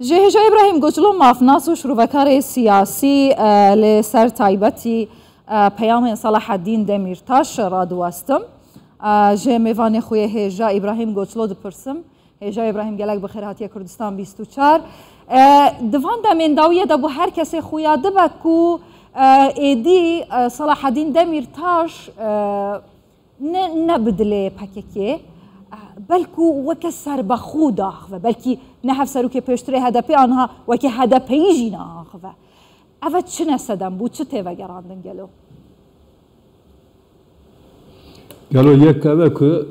جهجا إبراهيم قلتلو مافناس و شروفكار سياسي لسر تايبتي پیام صلاح الدين دميرتاش رادواستم جه میوان خوی هجا إبراهيم قلتلو دپرسم هجا إبراهيم گلک بخیر هاتیه کردستان 24 دوان دمین داویه دبو هر کسی خویا دبکو ایدی صلاح الدين دميرتاش نبدله پککی بلکو وک سربخود آخوه بلکی نه هفسرو که پشتره هدپی آنها وک هدپی جینا آخوه اوه چه نسدن بود چه تیوه گراندن گلو یک که که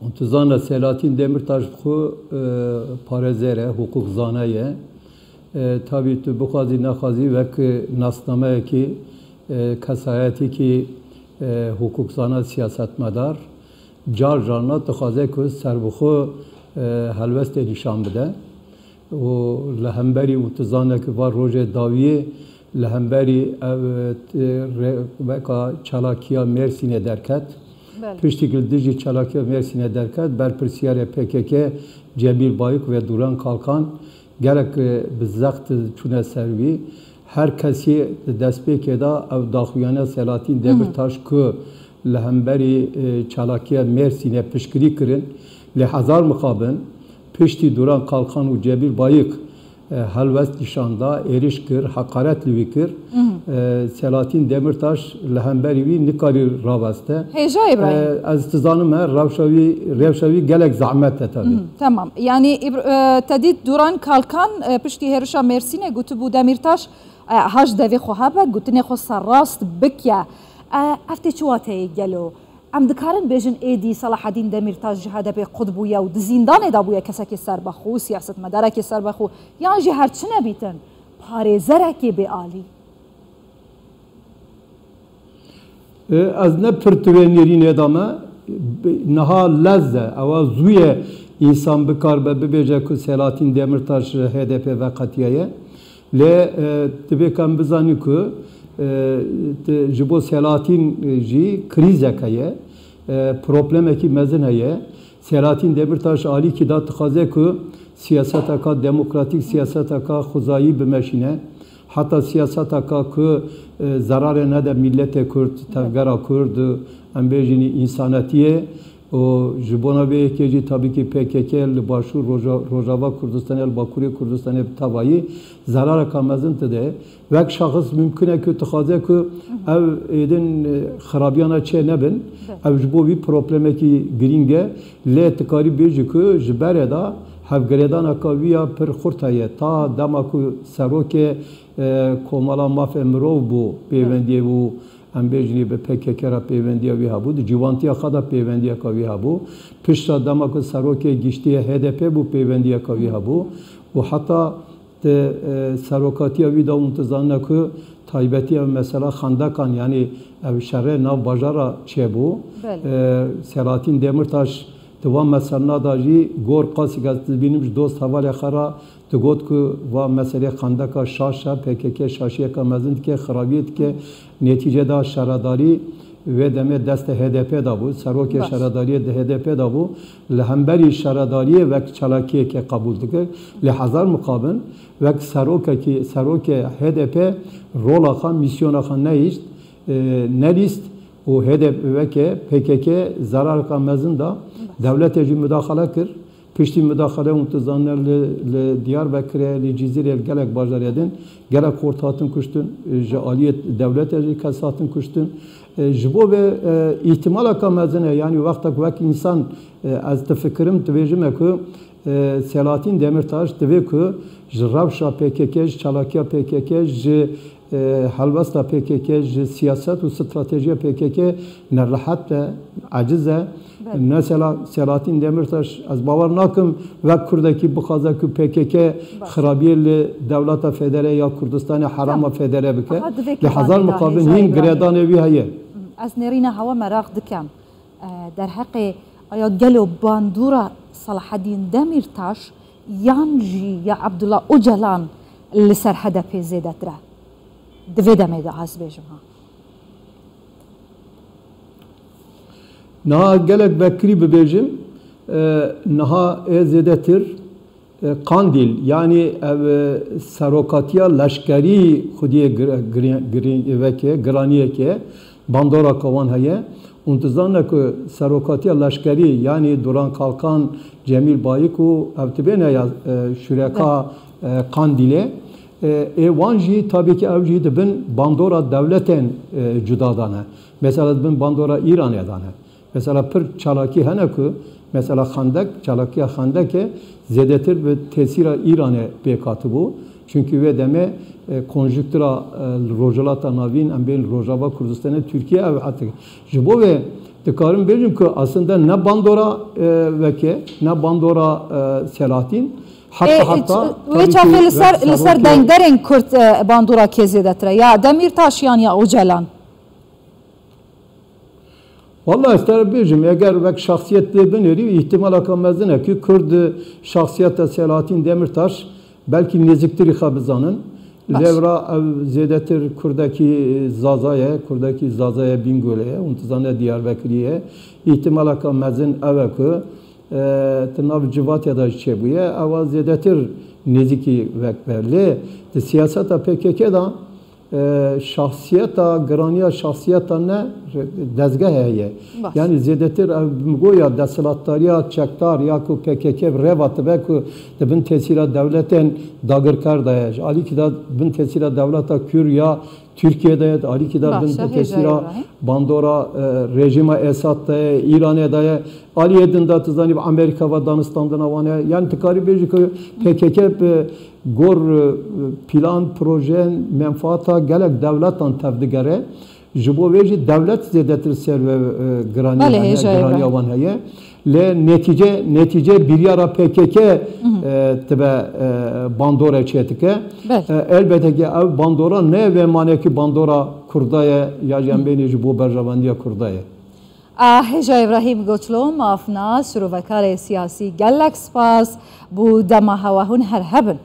انتظان سلاطین دمرتاش خو پارزره حقوق زانه tabi tu bu kazi nakazi ve ki nasname ki kasayeti ki hukuk zana siyaset medar car carna tıkaze ku serbuxu helvest nişan bide o lehemberi utuzane ki var roje daviye lehemberi veka çalakiya Mersin'e derket piştikil dici çalakiya Mersin'e derket berpirsiyare PKK Cemil Bayık ve Duran Kalkan gerek bizzakt çune servi her kesi despeke da ev daxuyane Selatin Demirtaş ku lehemberi çalakiya Mersin'e pişkiri kirin li hazar mukabın pişti Duran Kalkan u Cemil Bayık helvest nişanda erişkir hakaretli vikir Selatin Demirtaş lehemberi vi nikari raveste Heja İbrahim az tizanım revşavi gelek zahmet tabi tamam yani tedid Duran Kalkan pişti herişa Mersin'e gutu bu Demirtaş haş devi xohabet gutine xo sarrast bikya afte çuate gelo ام دکارن بیشن ایدی صلاح الدین دميرتاش جهاده به قطبویا و زندان دابویا کسی که سر بخو سیاست مداره که سر بخو یا جهر چه نبیتن پارزره که به عالی از نه پرتوینیرین ادامه نها لزه او زوی insan bikar be bibece ku Selatin Demirtaş HDP ve Katiye'ye le tibekam bizani ku jibo Selatin ji krizekaye problemeki mezineye Selatin Demirtaş ali ki da tıkaze ku siyaseta demokratik siyaseta xuzayi bimeşine hatta siyaseta ku zarare ne de millete Kürt tevgera Kürt ambejini insanatiye o jibona be keci tabii ki PKK başur Rojava Kürdistan'ı Bakuriye Kürdistan'ı tavayı zarar kamazın tede ve şahıs mümkün ki tıkaze ki ev edin xarabiyana çe nebin ev jibo bir probleme ki gringe le tıkari beji ki jibere da hevgeredan akaviya per xurtaye ta damaku seroke komala maf emrov bu pevendiye bu ambejni be PKK ra pevendiya vi habu civantiya khada pevendiya ka vi habu pişta damak saroke giştiye HDP bu pevendiya ka vi habu ve hatta sarokatiya vi da untizanna ku taybetiya mesela xandakan yani ev şerre nav bajara çebu Selatin Demirtaş devam mesela da ji gor qasi gazet benim dost havale khara تقول که و مسئله خندکا شاشه PKK شاشیه که مزند که خرابیت که نتیجه دا شرداری و دم دست HDP دا بود سروک شرداری HDP دا بود لهمبری شرداری و چلاکیه که قبول دکر لحظار مقابل و سروک HDP رولا خان میسیون خان نیست نریست و HDP و که PKK zarar که مزند دا دولت جی مداخله کرد pişti müdahale untizanlar Diyarbakır'a, Cizre'ye gelek bajar edin, gelek kortatın kuştun, aliyet devlet kasatın kuştun. Jibo ve ihtimal akamazene yani vakti insan az tefekkirim tevecime ki Selatin Demirtaş teve ki Ravşa PKK, Çalakiya PKK, Halvasta PKK, siyaset ve strateji PKK nerahat da acize. Mesela Selatin Demirtaş az bavar nakim ve Kurdaki bu kaza ki PKK xarabiyeli devleta federe ya Kurdistan'a harama federe bike. Lihazar mukabil hin gredan evi haye. Az nerina hava merak dikam. Der haqqi aya gelo bandura Salah الدين Demirtaş yanji ya Abdullah Öcalan li ser HDP zedetre. Dvedeme de az bejim ha. Naha gelek bekri bibêjim niha ê zêdetir Kandil yani serokatiya leşkeri xudiye veke graniye ke bandora kavan heye untuzanla ku serokatiya leşkeri yani Duran Kalkan Cemil Bayıku evtibene ya şureka Kandil'e vanji tabii ki evji de bin bandora devleten cudadane. Mesela bin bandora İran edane. Mesela pır çalaki hene ku mesela Xandek çalakiya Xandek'e zedetir ve tesira İran'e bekatı bu. Çünkü ve deme konjüktura rojalata navin embel Rojava Kurdistan'ı Türkiye ev hatta. Jibo ve dikarim benim ki aslında ne bandora veke ne bandora Selahattin hatta ve çafel lisar dengderin Kürt bandora kezedetre ya Demirtaş ya Öcalan. Vallahi ister bircim eğer vek şahsiyetli beneri ihtimal akamazdı ki Kürt şahsiyette Selahattin Demirtaş belki neziktir xabizanın levra zedetir Kurdaki Zazaya Bingöl'e untuzane Diyarbakır'e ihtimal akamazın evekü tırnav Civatya'da çebuye ava zedetir neziki vek belli siyaseta PKK'da şahsiyeta, graniya şahsiyeta ne dezgah heye. Yani zedetir goya deslattariya çektar ya ku PKK revat ve ku bin tesira devletin dagırkar daya. Ali ki da bin tesira devleta Kür ya Türkiye'de Ali ki da bin tesira bandora rejima Esad daya İran'a daya Ali edinde tızanib Amerika ve Danistan'dan avane yani tıkari bir PKK gor plan projen menfaata gelek devletten tevdigere jibo veji devlet zedetir ser ve graniya van heye le netice bir yara PKK tebe bandora çetike elbette ki ev bandora ne ve maneki bandora kurdaya ya jembeni jibo berjavandiya kurdaya هجا إبراهيم قوتلو مافنا سروفكار سياسي قالك سباس بو دما هواهن هرهبن